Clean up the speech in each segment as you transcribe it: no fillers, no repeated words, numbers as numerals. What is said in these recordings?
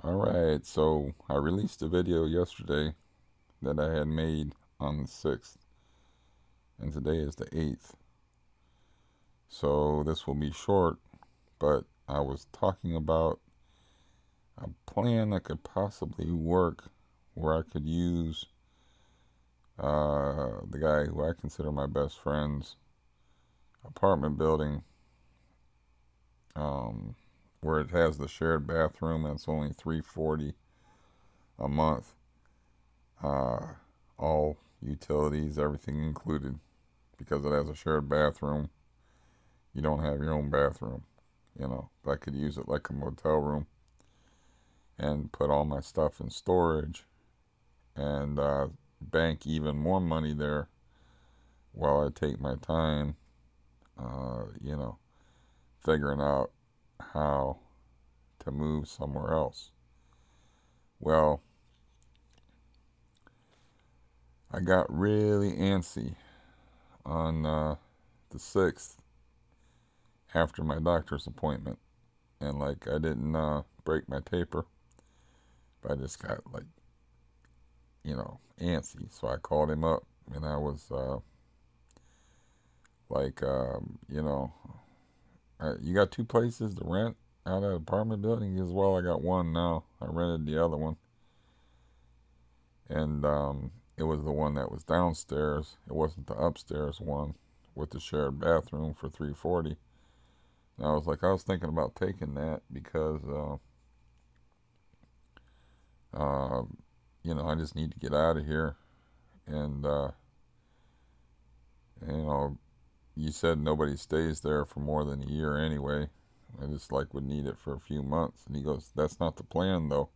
Alright, so I released a video yesterday that I had made on the 6th, and today is the 8th. So this will be short, but I was talking about a plan that could possibly work where I could use the guy who I consider my best friend's apartment building, um, where it has the shared bathroom and it's only $340 a month. All utilities, everything included. Because it has a shared bathroom, you don't have your own bathroom. I could use it like a motel room and put all my stuff in storage and bank even more money there while I take my time, uh, you know, figuring out how to move somewhere else. Well, I got really antsy on the 6th after my doctor's appointment, and like I didn't break my taper, but I just got like, antsy. So I called him up, and I was like, you got two places to rent out of the apartment building? As well, I got one now. I rented the other one, and it was the one that was downstairs. It wasn't the upstairs one with the shared bathroom for $340. And I was thinking about taking that because, uh, I just need to get out of here. And, you know, you said nobody stays there for more than a year anyway. I just would need it for a few months. And he goes, "That's not the plan though."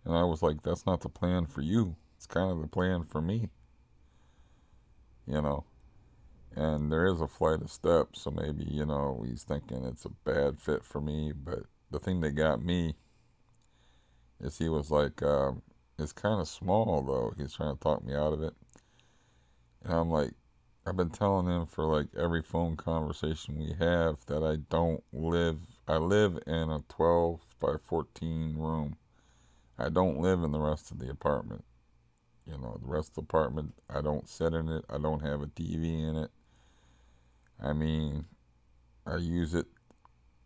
And I was like, "That's not the plan for you. It's kind of the plan for me, you know." And there is a flight of steps, so maybe, he's thinking it's a bad fit for me. But the thing that got me is he was like, "It's kind of small though." He's trying to talk me out of it. And I'm like, I've been telling him for like every phone conversation we have that I live in a 12 by 14 room. I don't live in the rest of the apartment. The rest of the apartment, I don't sit in it. I don't have a TV in it. I mean, I use it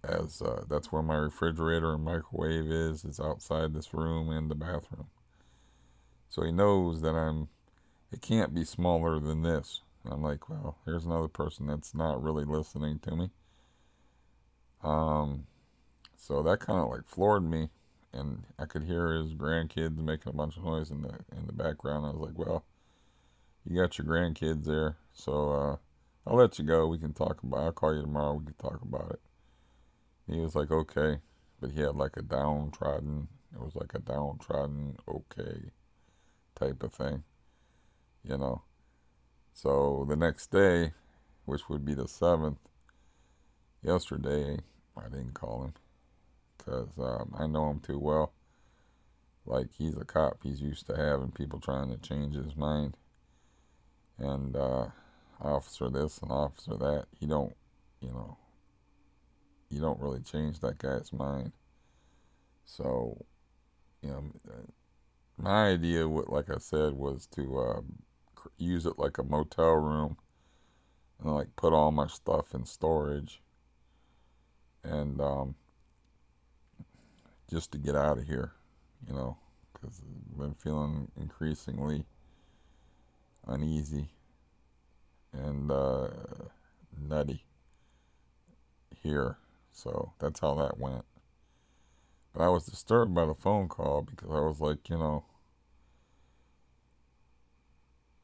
as that's where my refrigerator and microwave is. It's outside this room and the bathroom. So he knows that it can't be smaller than this. And I'm like, well, here's another person that's not really listening to me. Um, so that kind of like floored me, and I could hear his grandkids making a bunch of noise in the background. I was like, well, you got your grandkids there, so I'll let you go. We can talk about. I'll call you tomorrow. We can talk about it. And he was like, okay, but he had like a downtrodden. It was like a downtrodden okay type of thing, you know. So the next day, which would be the 7th, yesterday, I didn't call him because I know him too well. Like, he's a cop. He's used to having people trying to change his mind. And officer this and officer that. You know, you don't really change that guy's mind. So, you know, my idea, like I said, was to use it like a motel room and like put all my stuff in storage and just to get out of here, because I've been feeling increasingly uneasy and nutty here. So that's how that went. But I was disturbed by the phone call because I was like,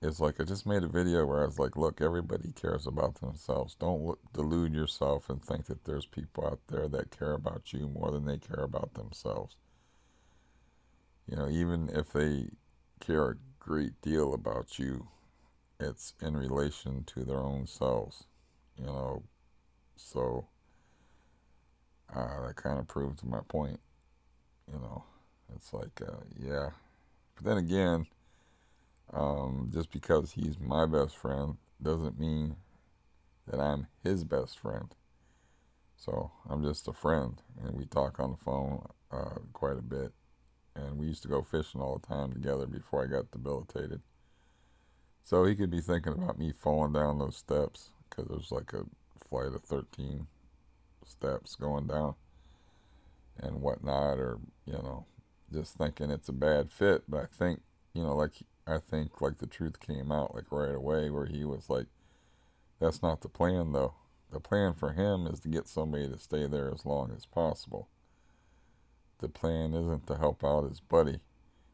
it's like I just made a video where I was like, look, everybody cares about themselves. Don't delude yourself and think that there's people out there that care about you more than they care about themselves. Even if they care a great deal about you, it's in relation to their own selves, you know. So that kind of proves my point, you know. It's like, yeah. But then again, just because he's my best friend doesn't mean that I'm his best friend. So I'm just a friend, and we talk on the phone. quite a bit. And we used to go fishing all the time together before I got debilitated. So he could be thinking about me falling down those steps because there's like a flight of 13 steps going down and whatnot, or, just thinking it's a bad fit. But I think, I think like the truth came out like right away where he was like, that's not the plan though. The plan for him is to get somebody to stay there as long as possible. The plan isn't to help out his buddy,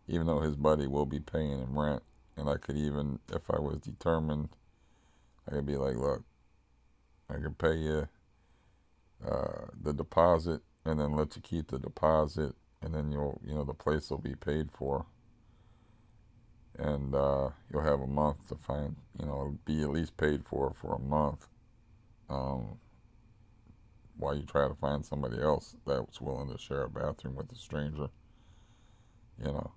even though his buddy will be paying him rent. And I could even, if I was determined, I could be like, look, I can pay you the deposit and then let you keep the deposit, and then the place will be paid for. And you'll have a month to find, be at least paid for a month, while you try to find somebody else that's willing to share a bathroom with a stranger, you know.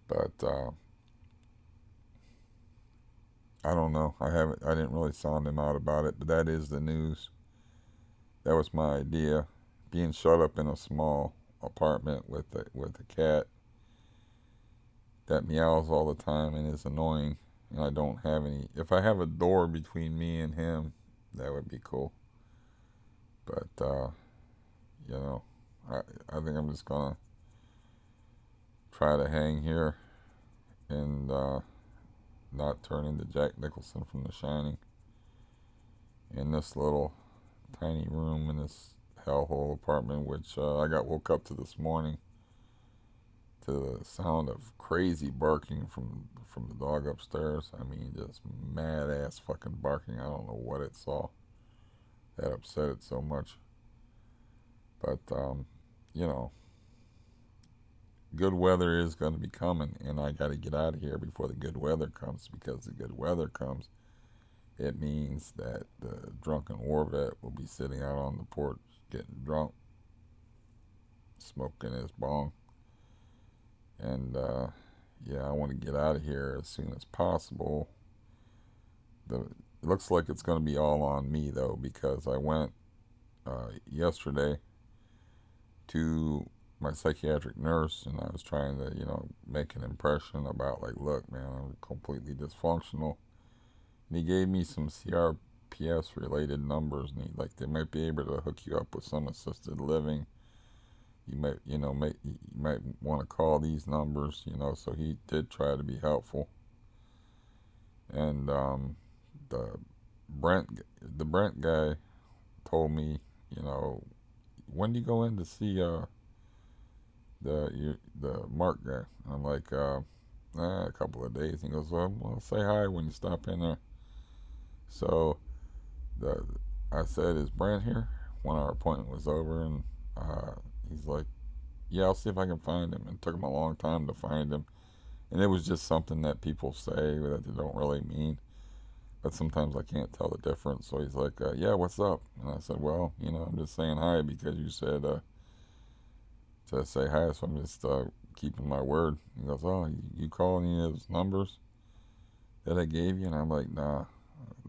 But I don't know. I didn't really sound him out about it, but that is the news. That was my idea. Being shut up in a small apartment with a cat that meows all the time and is annoying, and I don't have any. If I have a door between me and him, that would be cool. But I think I'm just gonna try to hang here and not turn into Jack Nicholson from The Shining in this little tiny room in this hellhole apartment, which I got woke up to this morning to the sound of crazy barking from the dog upstairs. I mean, just mad ass fucking barking. I don't know what it saw that upset it so much. But good weather is going to be coming, and I got to get out of here before the good weather comes, because the good weather comes, it means that the drunken war vet will be sitting out on the porch getting drunk, smoking his bong. And I want to get out of here as soon as possible. It looks like it's going to be all on me though, because I went yesterday to my psychiatric nurse, and I was trying to make an impression about, like, look, man, I'm completely dysfunctional. And he gave me some CRPS related numbers, and they might be able to hook you up with some assisted living. You might want to call these numbers, so he did try to be helpful. And the Brent guy told me, when do you go in to see the Mark guy? I'm like, a couple of days. He goes, well, say hi when you stop in there. So I said, is Brent here? When our appointment was over, and he's like, yeah, I'll see if I can find him. And it took him a long time to find him. And it was just something that people say that they don't really mean. But sometimes I can't tell the difference. So he's like, yeah, what's up? And I said, well, I'm just saying hi because you said to say hi. So I'm just keeping my word. He goes, oh, you call any of those numbers that I gave you? And I'm like, nah,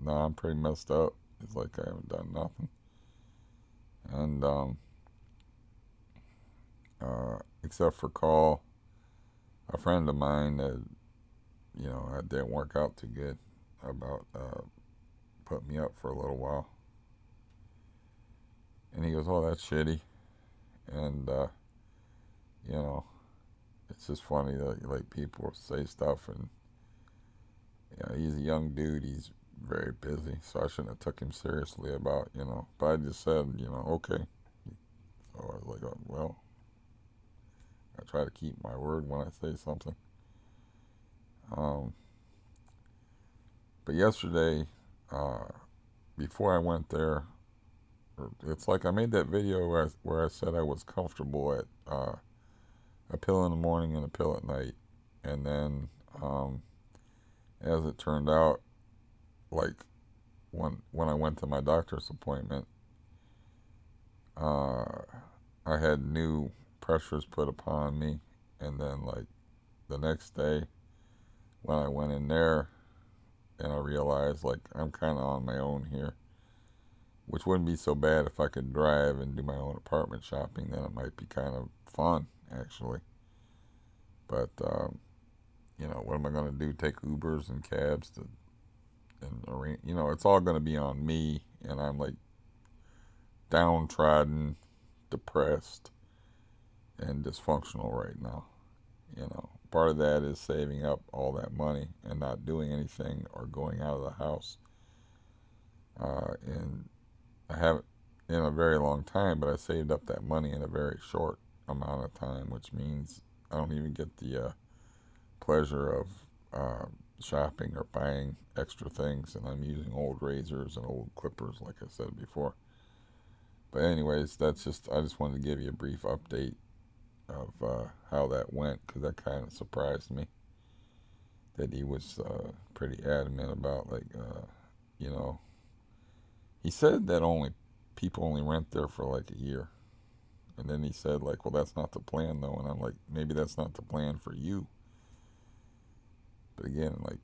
I'm pretty messed up. It's like I haven't done nothing. And except for call a friend of mine that that didn't work out too good about putting me up for a little while. And he goes, oh, that's shitty. And it's just funny that like people say stuff, and he's a young dude, he's very busy, so I shouldn't have took him seriously about but I just said okay. So I was like, oh, well, I try to keep my word when I say something. But yesterday, before I went there, it's like I made that video where I said I was comfortable at a pill in the morning and a pill at night. And then, as it turned out, like when I went to my doctor's appointment, I had new pressures put upon me. And then, like, the next day when I went in there, and I realized, like, I'm kind of on my own here. which wouldn't be so bad if I could drive and do my own apartment shopping. Then it might be kind of fun, actually. But what am I going to do? Take Ubers and cabs to and arrange? It's all going to be on me, and I'm like downtrodden, depressed, and dysfunctional right now. Part of that is saving up all that money and not doing anything or going out of the house. And I haven't in a very long time, but I saved up that money in a very short amount of time, which means I don't even get the pleasure of shopping or buying extra things, and I'm using old razors and old clippers, like I said before. But anyways, I just wanted to give you a brief update of how that went, because that kind of surprised me that he was pretty adamant about, like, he said that people only rent there for like a year. And then he said, like, well, that's not the plan, though. And I'm like, maybe that's not the plan for you. But again, like,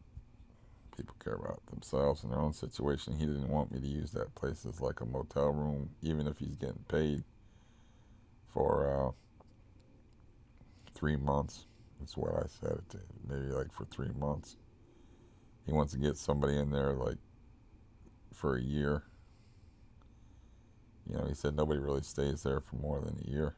people care about themselves and their own situation. He didn't want me to use that place as like a motel room, even if he's getting paid for 3 months. That's what I said. Maybe like for 3 months. He wants to get somebody in there like for a year. He said nobody really stays there for more than a year.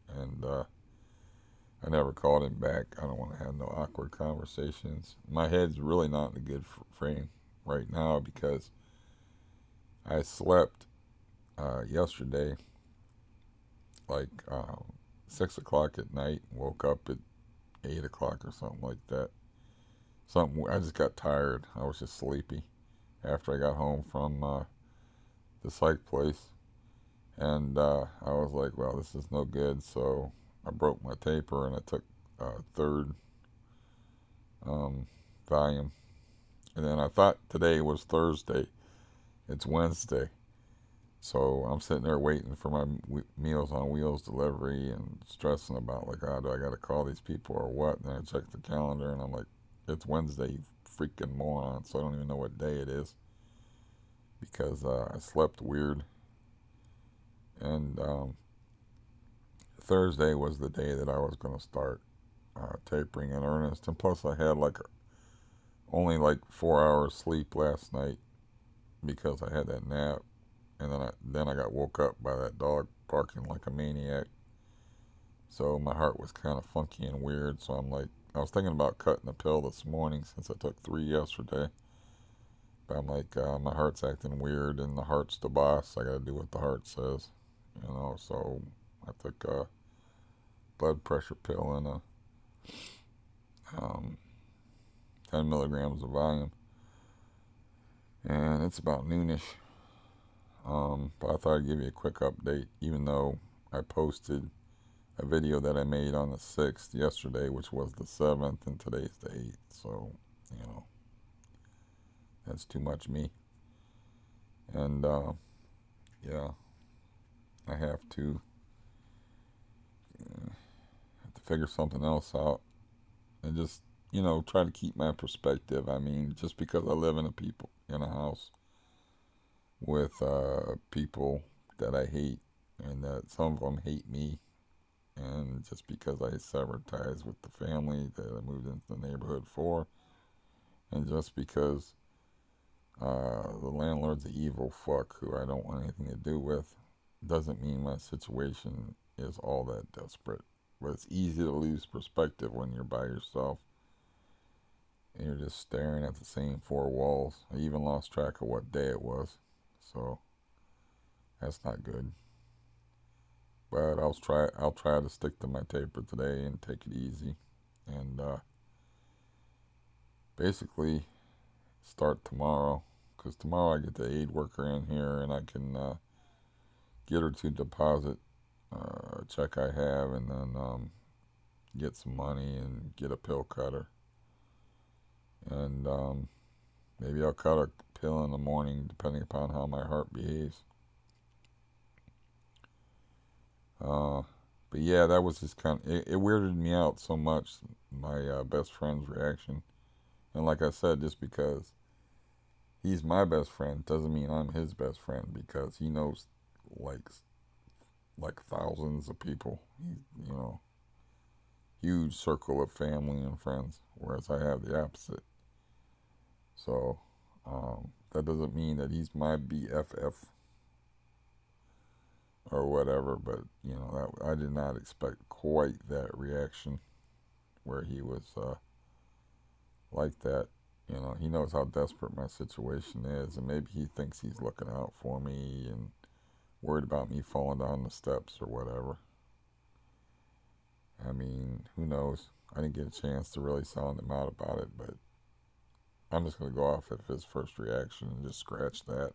And I never called him back. I don't want to have no awkward conversations. My head's really not in a good frame right now because I slept yesterday like 6 o'clock at night, woke up at 8 o'clock or something like that. I just got tired. I was just sleepy after I got home from the psych place. And I was like, well, this is no good. So I broke my taper and I took a third volume. And then I thought today was Thursday. It's Wednesday. So I'm sitting there waiting for my Meals on Wheels delivery and stressing about, like, do I got to call these people or what? And then I check the calendar and I'm like, it's Wednesday, you freaking moron. So I don't even know what day it is because I slept weird. And Thursday was the day that I was going to start tapering in earnest. And plus I had only like 4 hours sleep last night because I had that nap. And then I got woke up by that dog barking like a maniac. So my heart was kind of funky and weird. So I was thinking about cutting a pill this morning since I took 3 yesterday. But I'm like, my heart's acting weird and the heart's the boss. I got to do what the heart says. So I took a blood pressure pill and a 10 milligrams of volume. And it's about noonish. But I thought I'd give you a quick update, even though I posted a video that I made on the 6th yesterday, which was the 7th, and today's the 8th. So, that's too much me. And, yeah, I have to figure something else out and just, try to keep my perspective. I mean, just because I live in a house with people that I hate, and that some of them hate me, and just because I severed ties with the family that I moved into the neighborhood for, and just because the landlord's an evil fuck who I don't want anything to do with, doesn't mean my situation is all that desperate. But it's easy to lose perspective when you're by yourself and you're just staring at the same 4 walls. I even lost track of what day it was. So that's not good. But I'll try to stick to my taper today and take it easy. And basically start tomorrow. Because tomorrow I get the aid worker in here and I can get her to deposit a check I have, and then get some money and get a pill cutter. And maybe I'll cut a pill in the morning depending upon how my heart behaves. But yeah, that was just it weirded me out so much, my best friend's reaction. And like I said, just because he's my best friend doesn't mean I'm his best friend, because he knows like thousands of people. You know, huge circle of family and friends, whereas I have the opposite. So that doesn't mean that he's my BFF or whatever, but you know, that I did not expect quite that reaction where he was like that. You know, he knows how desperate my situation is, and maybe he thinks he's looking out for me and worried about me falling down the steps or whatever. I mean, who knows? I didn't get a chance to really sound him out about it, but I'm just going to go off of his first reaction and just scratch that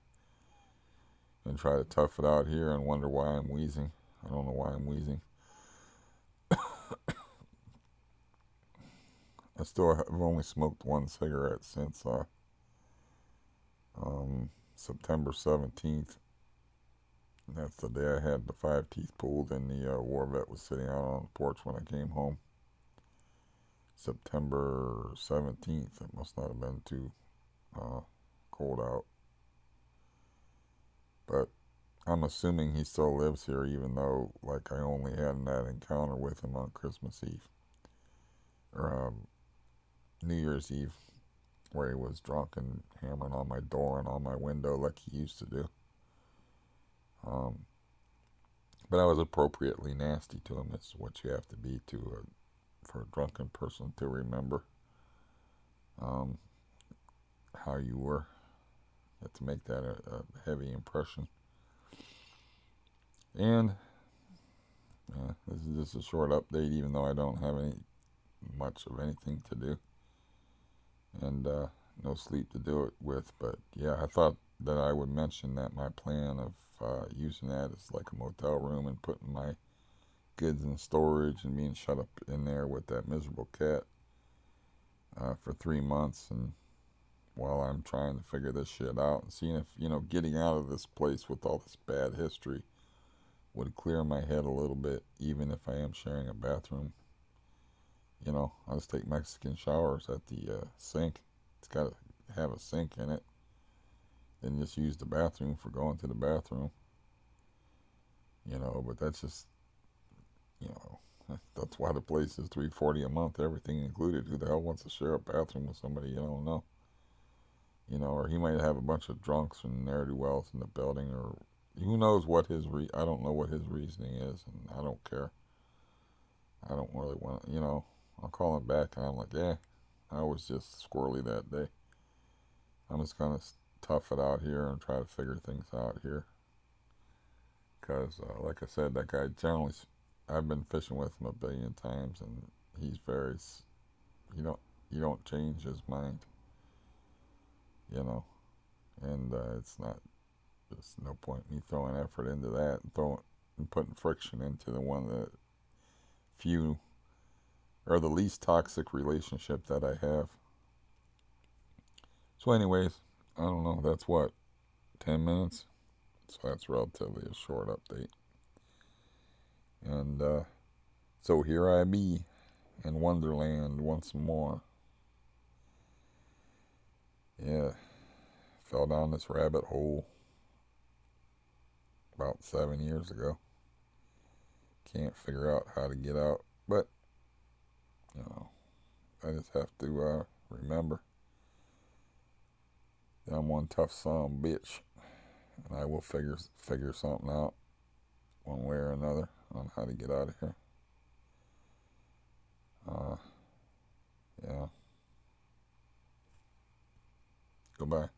and try to tough it out here and wonder why I'm wheezing. I don't know why I'm wheezing. I still have only smoked one cigarette since September 17th. That's the day I had the 5 teeth pulled and the war vet was sitting out on the porch when I came home. September 17th. It must not have been too cold out. But I'm assuming he still lives here, even though, like, I only had that encounter with him on Christmas Eve. Or New Year's Eve, where he was drunk and hammering on my door and on my window like he used to do. But I was appropriately nasty to him. It's what you have to be for a drunken person to remember how you were. You have to make that a heavy impression. And this is just a short update, even though I don't have much of anything to do and no sleep to do it with. But yeah, I thought that I would mention that my plan of using that as like a motel room and putting my goods in storage and being shut up in there with that miserable cat for 3 months, and while I'm trying to figure this shit out and seeing if, you know, getting out of this place with all this bad history would clear my head a little bit, even if I am sharing a bathroom. You know, I just take Mexican showers at the sink. It's got to have a sink in it. Then just use the bathroom for going to the bathroom. You know, but that's just, you know, that's why the place is $340 a month, everything included. Who the hell wants to share a bathroom with somebody you don't know? You know, or he might have a bunch of drunks and ne'er-do-wells in the building, or who knows what I don't know what his reasoning is, and I don't care. I don't really want to, you know, I'll call him back and I'm like, yeah, I was just squirrely that day. I'm just going to tough it out here and try to figure things out here. Because, like I said, that guy generally, I've been fishing with him a billion times, and he's very, you don't change his mind, you know, and there's no point in me throwing effort into that and putting friction into the one that few, or the least toxic relationship that I have. So anyways, I don't know, that's what, 10 minutes? So that's relatively a short update. And so here I be in Wonderland once more. Yeah, fell down this rabbit hole about 7 years ago. Can't figure out how to get out, but, you know, I just have to remember that I'm one tough son of a bitch, and I will figure something out one way or another on how to get out of here. Yeah. Goodbye.